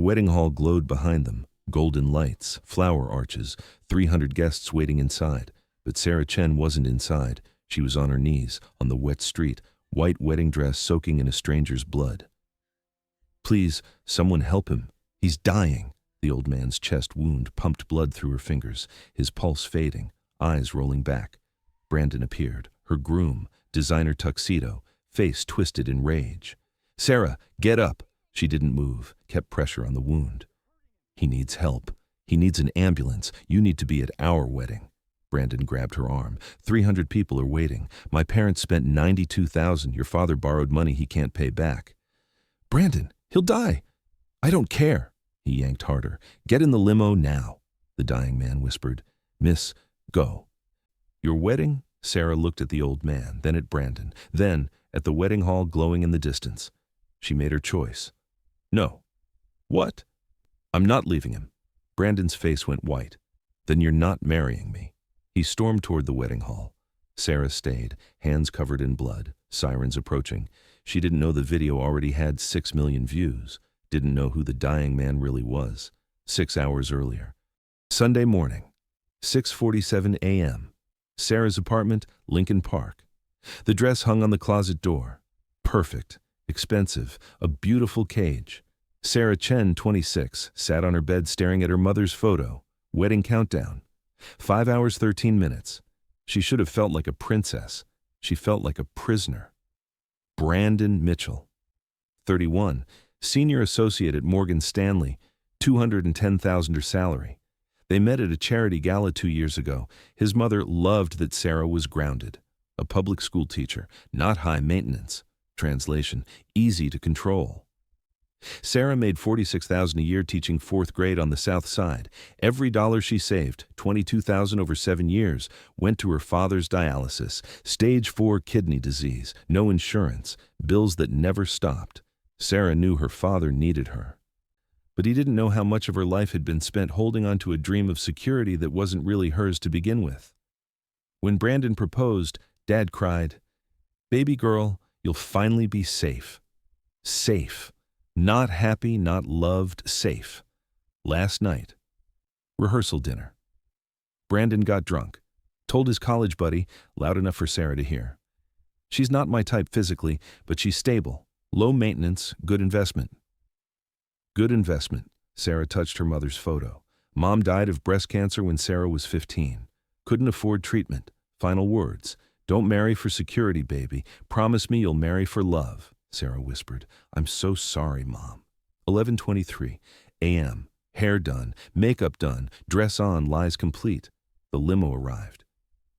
wedding hall glowed behind them, golden lights, flower arches, 300 guests waiting inside. But Sarah Chen wasn't inside. She was on her knees, on the wet street, white wedding dress soaking in a stranger's blood. "Please, someone help him. He's dying." The old man's chest wound pumped blood through her fingers, his pulse fading, eyes rolling back. Brandon appeared, her groom, designer tuxedo, face twisted in rage. "Sarah, get up." She didn't move, kept pressure on the wound. "He needs help. He needs an ambulance. You need to be at our wedding." Brandon grabbed her arm. 300 people are waiting. My parents spent $92,000. Your father borrowed money he can't pay back." "Brandon, he'll die." "I don't care." He yanked harder. "Get in the limo now," the dying man whispered. "Miss, go." "Your wedding?" Sarah looked at the old man, then at Brandon, then at the wedding hall glowing in the distance. She made her choice. "No." "What?" "I'm not leaving him." Brandon's face went white. "Then you're not marrying me." He stormed toward the wedding hall. Sarah stayed, hands covered in blood, sirens approaching. She didn't know the video already had 6 million views, didn't know who the dying man really was. 6 hours earlier. Sunday morning, 6:47 a.m. Sarah's apartment, Lincoln Park. The dress hung on the closet door. Perfect, expensive, a beautiful cage. Sarah Chen, 26, sat on her bed staring at her mother's photo. Wedding countdown. 5 hours, 13 minutes. She should have felt like a princess. She felt like a prisoner. Brandon Mitchell, 31, senior associate at Morgan Stanley, $210,000 salary. They met at a charity gala 2 years ago. His mother loved that Sarah was grounded. A public school teacher, not high maintenance. Translation, easy to control. Sarah made $46,000 a year teaching 4th grade on the South Side. Every dollar she saved, $22,000 over 7 years, went to her father's dialysis, stage 4 kidney disease, no insurance, bills that never stopped. Sarah knew her father needed her. But he didn't know how much of her life had been spent holding on to a dream of security that wasn't really hers to begin with. When Brandon proposed, Dad cried, "Baby girl, you'll finally be safe." Safe. Not happy, not loved, safe. Last night. Rehearsal dinner. Brandon got drunk. Told his college buddy, loud enough for Sarah to hear. "She's not my type physically, but she's stable. Low maintenance, good investment." Good investment. Sarah touched her mother's photo. Mom died of breast cancer when Sarah was 15. Couldn't afford treatment. Final words. "Don't marry for security, baby. Promise me you'll marry for love." Sarah whispered. "I'm so sorry, Mom." 11:23 a.m. Hair done, makeup done, dress on, lies complete. The limo arrived.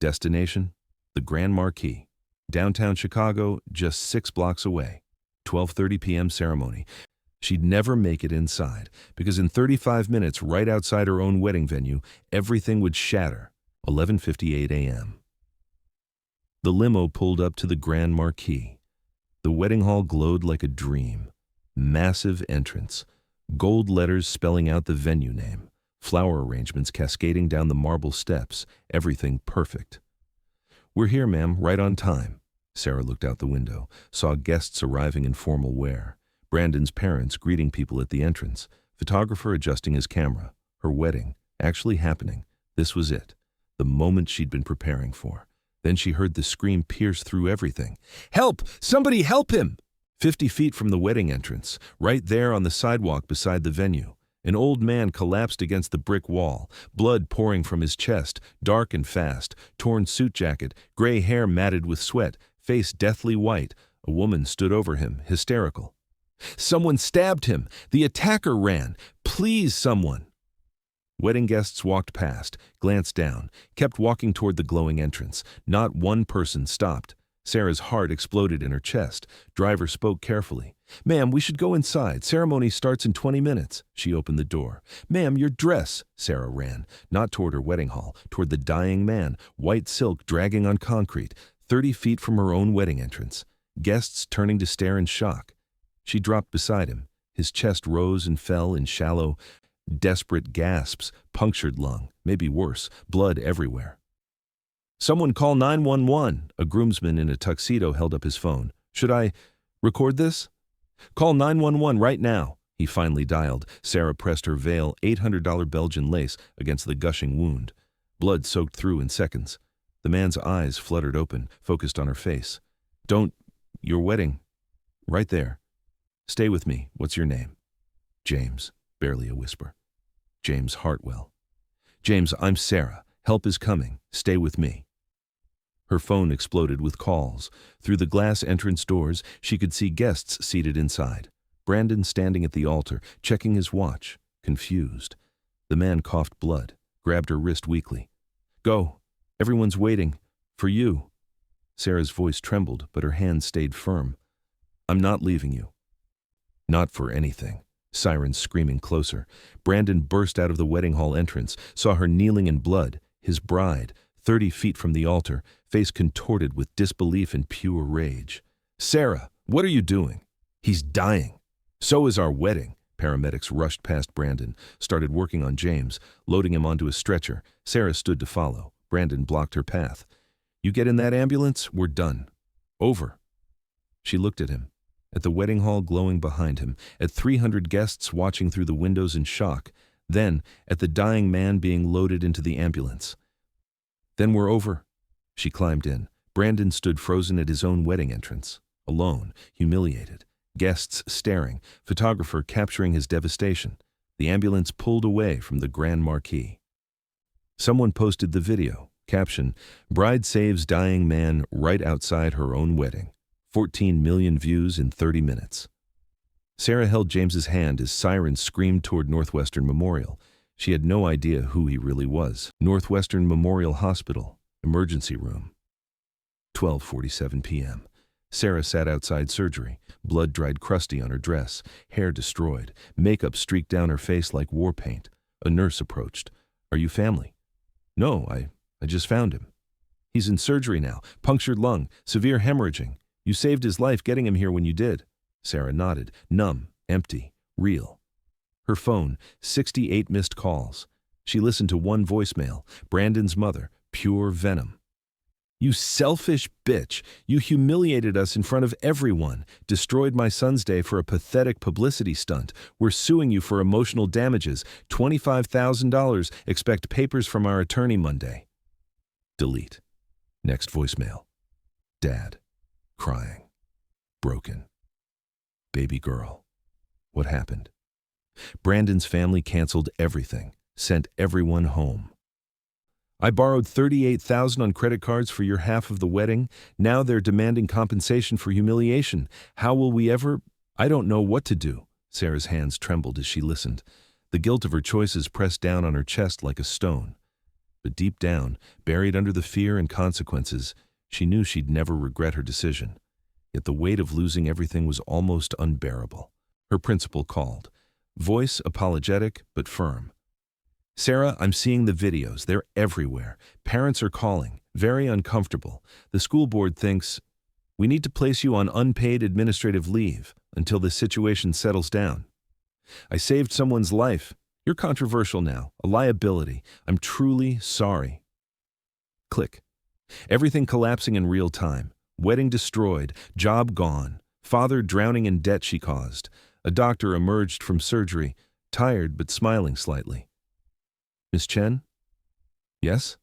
Destination? The Grand Marquis. Downtown Chicago, just 6 blocks away. 12:30 p.m. ceremony. She'd never make it inside, because in 35 minutes right outside her own wedding venue, everything would shatter. 11:58 a.m. The limo pulled up to the Grand Marquis. The wedding hall glowed like a dream. Massive entrance. Gold letters spelling out the venue name. Flower arrangements cascading down the marble steps. Everything perfect. "We're here, ma'am, right on time." Sarah looked out the window, saw guests arriving in formal wear. Brandon's parents greeting people at the entrance. Photographer adjusting his camera. Her wedding, actually happening. This was it. The moment she'd been preparing for. Then she heard the scream pierce through everything. "Help! Somebody help him!" 50 feet from the wedding entrance, right there on the sidewalk beside the venue, an old man collapsed against the brick wall, blood pouring from his chest, dark and fast, torn suit jacket, gray hair matted with sweat, face deathly white. A woman stood over him, hysterical. "Someone stabbed him! The attacker ran! Please, someone!" Wedding guests walked past, glanced down, kept walking toward the glowing entrance. Not one person stopped. Sarah's heart exploded in her chest. Driver spoke carefully. "Ma'am, we should go inside. Ceremony starts in 20 minutes. She opened the door. "Ma'am, your dress." Sarah ran, not toward her wedding hall, toward the dying man, white silk dragging on concrete, 30 feet from her own wedding entrance. Guests turning to stare in shock. She dropped beside him. His chest rose and fell in shallow, desperate gasps, punctured lung, maybe worse, blood everywhere. "Someone call 911. A groomsman in a tuxedo held up his phone. "Should I record this?" "Call 911 right now." He finally dialed. Sarah pressed her veil, $800 Belgian lace, against the gushing wound. Blood soaked through in seconds. The man's eyes fluttered open, focused on her face. Your wedding. Right there. Stay with me. What's your name? James. Barely a whisper. James Hartwell. James, I'm Sarah. Help is coming. Stay with me. Her phone exploded with calls. Through the glass entrance doors, she could see guests seated inside. Brandon standing at the altar, checking his watch, confused. The man coughed blood, grabbed her wrist weakly. Go. Everyone's waiting. For you. Sarah's voice trembled, but her hand stayed firm. I'm not leaving you. Not for anything. Sirens screaming closer. Brandon burst out of the wedding hall entrance, saw her kneeling in blood, his bride, 30 feet from the altar, face contorted with disbelief and pure rage. Sarah, what are you doing? He's dying. So is our wedding. Paramedics rushed past Brandon, started working on James, loading him onto a stretcher. Sarah stood to follow. Brandon blocked her path. You get in that ambulance, we're done. Over. She looked at him, at the wedding hall glowing behind him, at 300 guests watching through the windows in shock, then at the dying man being loaded into the ambulance. Then we're over. She climbed in. Brandon stood frozen at his own wedding entrance, alone, humiliated. Guests staring, photographer capturing his devastation. The ambulance pulled away from the Grand Marquis. Someone posted the video, caption, Bride saves dying man right outside her own wedding. 14 million views in 30 minutes. Sarah held James's hand as sirens screamed toward Northwestern Memorial. She had no idea who he really was. Northwestern Memorial Hospital, emergency room. 12:47 p.m. Sarah sat outside surgery, blood dried crusty on her dress, hair destroyed, makeup streaked down her face like war paint. A nurse approached. Are you family? No, I just found him. He's in surgery now, punctured lung, severe hemorrhaging. You saved his life getting him here when you did. Sarah nodded, numb, empty, real. Her phone, 68 missed calls. She listened to one voicemail, Brandon's mother, pure venom. You selfish bitch. You humiliated us in front of everyone, destroyed my son's day for a pathetic publicity stunt. We're suing you for emotional damages. $25,000. Expect papers from our attorney Monday. Delete. Next voicemail. Dad. Crying. Broken. Baby girl. What happened? Brandon's family canceled everything, sent everyone home. I borrowed $38,000 on credit cards for your half of the wedding. Now they're demanding compensation for humiliation. How will we ever? I don't know what to do. Sarah's hands trembled as she listened. The guilt of her choices pressed down on her chest like a stone. But deep down, buried under the fear and consequences, she knew she'd never regret her decision. Yet the weight of losing everything was almost unbearable. Her principal called. Voice apologetic but firm. Sarah, I'm seeing the videos. They're everywhere. Parents are calling. Very uncomfortable. The school board thinks, we need to place you on unpaid administrative leave until this situation settles down. I saved someone's life. You're controversial now. A liability. I'm truly sorry. Click. Everything collapsing in real time. Wedding destroyed. Job gone. Father drowning in debt she caused. A doctor emerged from surgery, tired but smiling slightly. Miss Chen? Yes?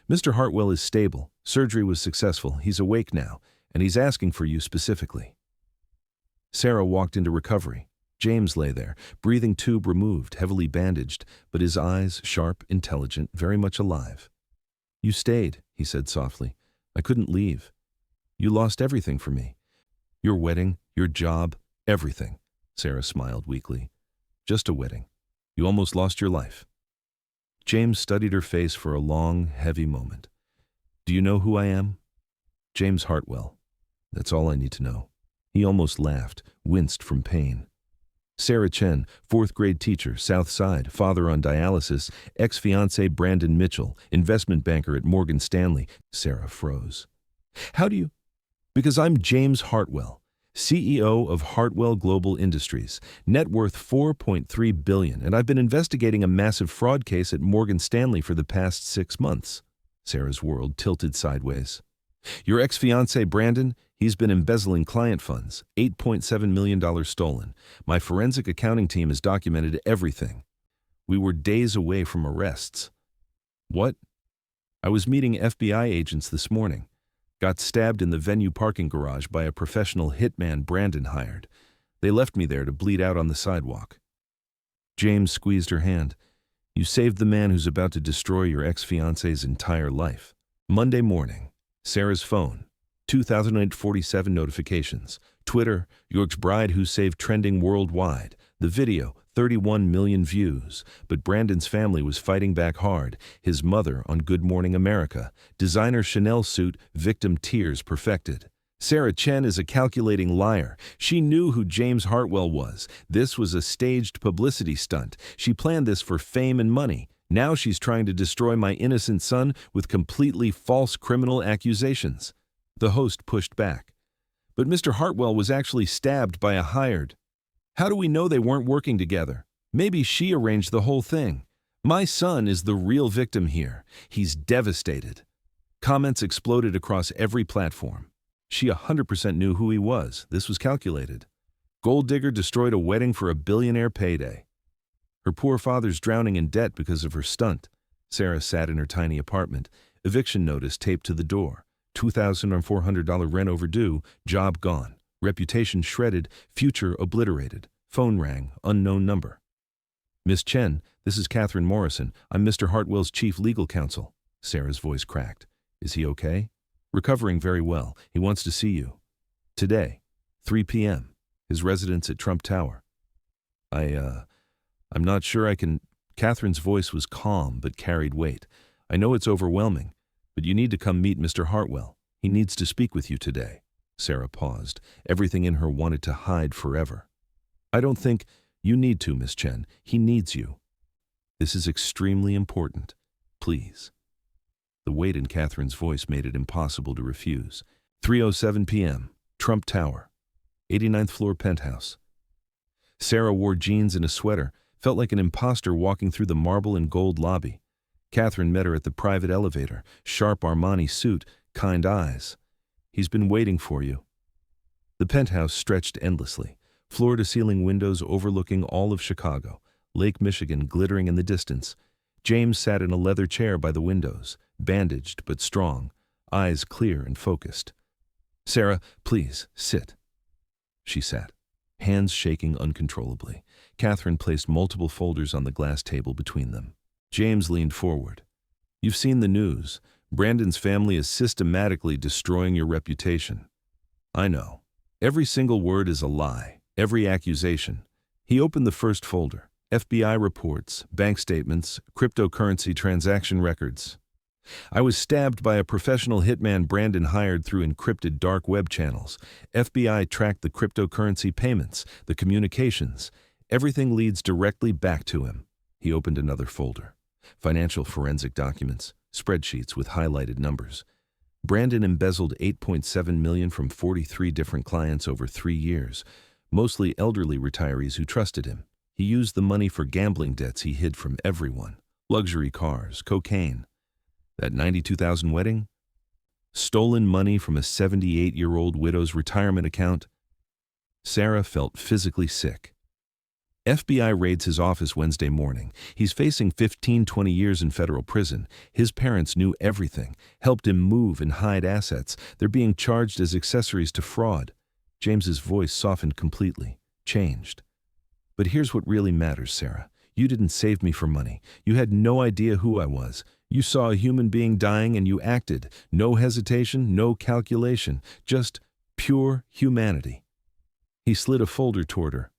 Mr. Hartwell is stable. Surgery was successful. He's awake now, and he's asking for you specifically. Sarah walked into recovery. James lay there, breathing tube removed, heavily bandaged, but his eyes, sharp, intelligent, very much alive. You stayed, he said softly. I couldn't leave. You lost everything for me. Your wedding, your job, everything. Sarah smiled weakly. Just a wedding. You almost lost your life. James studied her face for a long, heavy moment. Do you know who I am? James Hartwell. That's all I need to know. He almost laughed, winced from pain. Sarah Chen, 4th grade teacher, South Side, father on dialysis, ex-fiancé Brandon Mitchell, investment banker at Morgan Stanley. Sarah froze. How do you? Because I'm James Hartwell, CEO of Hartwell Global Industries, net worth $4.3 billion, and I've been investigating a massive fraud case at Morgan Stanley for the past 6 months. Sarah's world tilted sideways. Your ex-fiancé Brandon, He's been embezzling client funds, $8.7 million stolen. My forensic accounting team has documented everything. We were days away from arrests. What? I was meeting FBI agents this morning. Got stabbed in the venue parking garage by a professional hitman Brandon hired. They left me there to bleed out on the sidewalk. James squeezed her hand. You saved the man who's about to destroy your ex-fiance's entire life. Monday morning, Sarah's phone. 2,047 notifications. Twitter, York's bride who saved trending worldwide. The video, 31 million views. But Brandon's family was fighting back hard. His mother on Good Morning America. Designer Chanel suit, victim tears perfected. Sarah Chen is a calculating liar. She knew who James Hartwell was. This was a staged publicity stunt. She planned this for fame and money. Now she's trying to destroy my innocent son with completely false criminal accusations. The host pushed back. But Mr. Hartwell was actually stabbed by a hired. How do we know they weren't working together? Maybe she arranged the whole thing. My son is the real victim here. He's devastated. Comments exploded across every platform. She 100% knew who he was. This was calculated. Gold digger destroyed a wedding for a billionaire payday. Her poor father's drowning in debt because of her stunt. Sarah sat in her tiny apartment. Eviction notice taped to the door. $2,400 rent overdue. Job gone. Reputation shredded. Future obliterated. Phone rang. Unknown number. Miss Chen, this is Catherine Morrison. I'm Mr. Hartwell's chief legal counsel. Sarah's voice cracked. Is he okay? Recovering very well. He wants to see you. Today, 3 p.m. His residence at Trump Tower. I'm not sure I can... Catherine's voice was calm but carried weight. I know it's overwhelming, but you need to come meet Mr. Hartwell. He needs to speak with you today. Sarah paused. Everything in her wanted to hide forever. I don't think you need to, Miss Chen. He needs you. This is extremely important. Please. The weight in Catherine's voice made it impossible to refuse. 3:07 p.m. Trump Tower. 89th floor penthouse. Sarah wore jeans and a sweater, felt like an imposter walking through the marble and gold lobby. Catherine met her at the private elevator, sharp Armani suit, kind eyes. He's been waiting for you. The penthouse stretched endlessly, floor-to-ceiling windows overlooking all of Chicago, Lake Michigan glittering in the distance. James sat in a leather chair by the windows, bandaged but strong, eyes clear and focused. Sarah, please, sit. She sat, hands shaking uncontrollably. Catherine placed multiple folders on the glass table between them. James leaned forward. You've seen the news. Brandon's family is systematically destroying your reputation. I know. Every single word is a lie, every accusation. He opened the first folder. FBI reports, bank statements, cryptocurrency transaction records. I was stabbed by a professional hitman Brandon hired through encrypted dark web channels. FBI tracked the cryptocurrency payments, the communications. Everything leads directly back to him. He opened another folder. Financial forensic documents, spreadsheets with highlighted numbers. Brandon embezzled $8.7 million from 43 different clients over 3 years, mostly elderly retirees who trusted him. He used the money for gambling debts he hid from everyone. Luxury cars, cocaine. That $92,000 wedding? Stolen money from a 78-year-old widow's retirement account? Sarah felt physically sick. FBI raids his office Wednesday morning. He's facing 15-20 years in federal prison. His parents knew everything, helped him move and hide assets. They're being charged as accessories to fraud. James's voice softened completely, changed. But here's what really matters, Sarah. You didn't save me for money. You had no idea who I was. You saw a human being dying and you acted. No hesitation, no calculation, just pure humanity. He slid a folder toward her.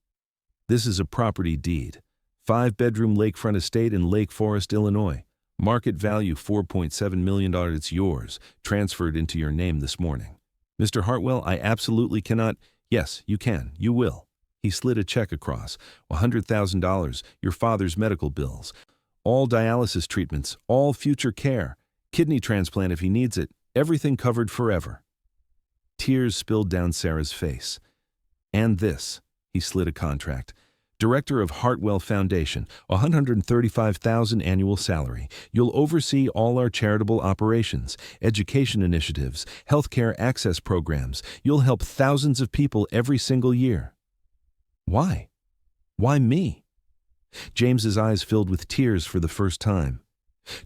This is a property deed. 5-bedroom lakefront estate in Lake Forest, Illinois. Market value $4.7 million. It's yours. Transferred into your name this morning. Mr. Hartwell, I absolutely cannot. Yes, you can. You will. He slid a check across. $100,000. Your father's medical bills. All dialysis treatments. All future care. Kidney transplant if he needs it. Everything covered forever. Tears spilled down Sarah's face. And this. He slid a contract. Director of Hartwell Foundation, $135,000 annual salary. You'll oversee all our charitable operations, education initiatives, healthcare access programs. You'll help thousands of people every single year. Why? Why me? James's eyes filled with tears for the first time.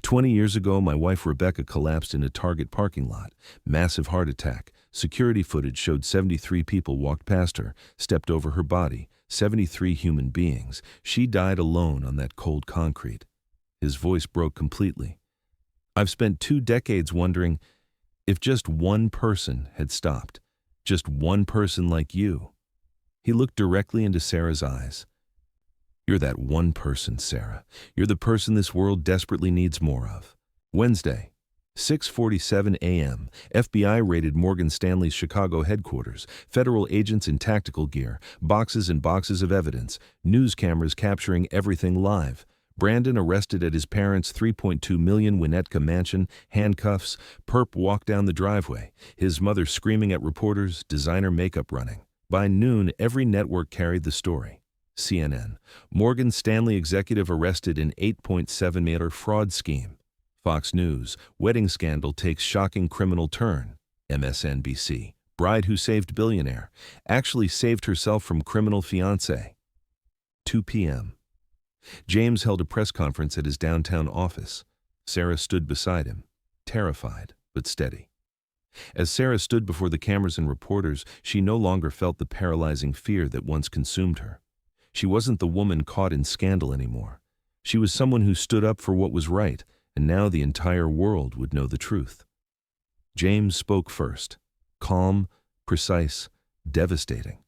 20 years ago, my wife Rebecca collapsed in a Target parking lot. Massive heart attack. Security footage showed 73 people walked past her, stepped over her body. 73 human beings. She died alone on that cold concrete. His voice broke completely. I've spent 2 decades wondering if just one person had stopped. Just one person like you. He looked directly into Sarah's eyes. You're that one person, Sarah. You're the person this world desperately needs more of. Wednesday, 6:47 a.m., FBI raided Morgan Stanley's Chicago headquarters, federal agents in tactical gear, boxes and boxes of evidence, news cameras capturing everything live. Brandon arrested at his parents' $3.2 million Winnetka mansion, handcuffs, perp walked down the driveway, his mother screaming at reporters, designer makeup running. By noon, every network carried the story. CNN, Morgan Stanley executive arrested in $8.7 million fraud scheme. Fox News, wedding scandal takes shocking criminal turn. MSNBC, bride who saved billionaire, actually saved herself from criminal fiancé. 2 p.m. James held a press conference at his downtown office. Sarah stood beside him, terrified but steady. As Sarah stood before the cameras and reporters, she no longer felt the paralyzing fear that once consumed her. She wasn't the woman caught in scandal anymore. She was someone who stood up for what was right, and now the entire world would know the truth. James spoke first, calm, precise, devastating.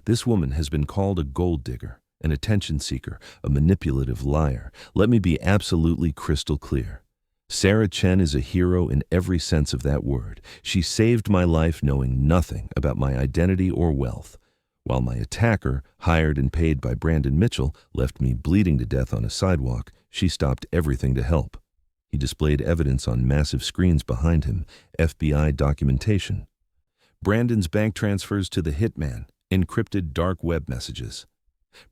This woman has been called a gold digger, an attention seeker, a manipulative liar. Let me be absolutely crystal clear. Sarah Chen is a hero in every sense of that word. She saved my life knowing nothing about my identity or wealth, while my attacker, hired and paid by Brandon Mitchell, left me bleeding to death on a sidewalk. She stopped everything to help. He displayed evidence on massive screens behind him, FBI documentation. Brandon's bank transfers to the hitman, encrypted dark web messages.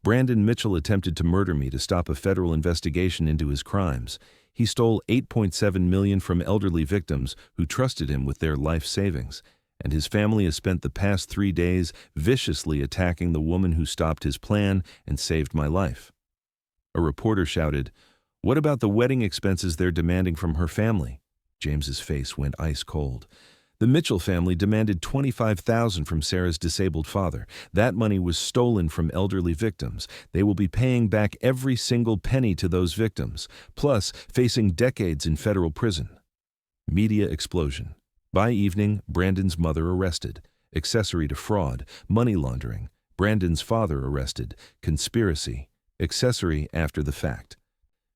Brandon Mitchell attempted to murder me to stop a federal investigation into his crimes. He stole $8.7 million from elderly victims who trusted him with their life savings, and his family has spent the past 3 days viciously attacking the woman who stopped his plan and saved my life. A reporter shouted, "What about the wedding expenses they're demanding from her family?" James's face went ice cold. The Mitchell family demanded $25,000 from Sarah's disabled father. That money was stolen from elderly victims. They will be paying back every single penny to those victims, plus facing decades in federal prison. Media explosion. By evening, Brandon's mother arrested. Accessory to fraud, money laundering. Brandon's father arrested. Conspiracy. Accessory after the fact.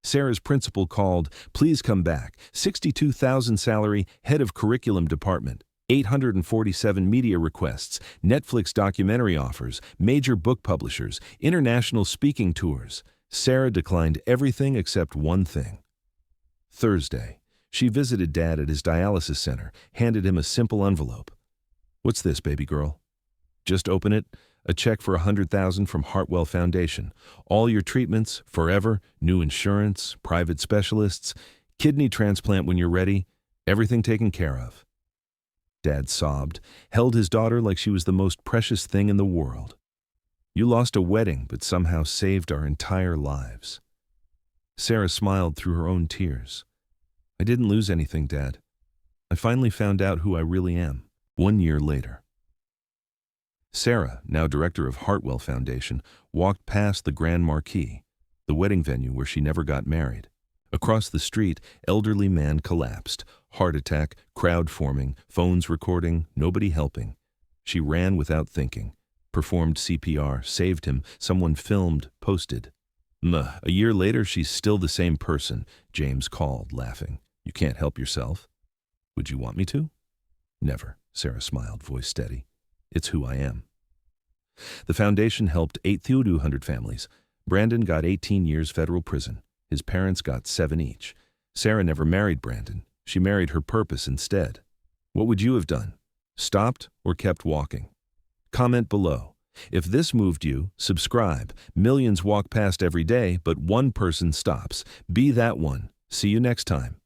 Sarah's principal called, "Please come back." 62,000 salary, head of curriculum department. 847 media requests, Netflix documentary offers, major book publishers, international speaking tours. Sarah declined everything except one thing. Thursday, she visited Dad at his dialysis center, handed him a simple envelope. "What's this, baby girl?" "Just open it. A check for $100,000 from Hartwell Foundation. All your treatments, forever, new insurance, private specialists, kidney transplant when you're ready, everything taken care of." Dad sobbed, held his daughter like she was the most precious thing in the world. "You lost a wedding, but somehow saved our entire lives." Sarah smiled through her own tears. "I didn't lose anything, Dad. I finally found out who I really am." 1 year later. Sarah, now director of Hartwell Foundation, walked past the Grand Marquis, the wedding venue where she never got married. Across the street, elderly man collapsed. Heart attack, crowd forming, phones recording, nobody helping. She ran without thinking, performed CPR, saved him, someone filmed, posted. A year later, she's still the same person, James called, laughing. "You can't help yourself." "Would you want me to?" "Never," Sarah smiled, voice steady. "It's who I am." The foundation helped 8,200 families. Brandon got 18 years federal prison. His parents got 7 each. Sarah never married Brandon. She married her purpose instead. What would you have done? Stopped or kept walking? Comment below. If this moved you, subscribe. Millions walk past every day, but one person stops. Be that one. See you next time.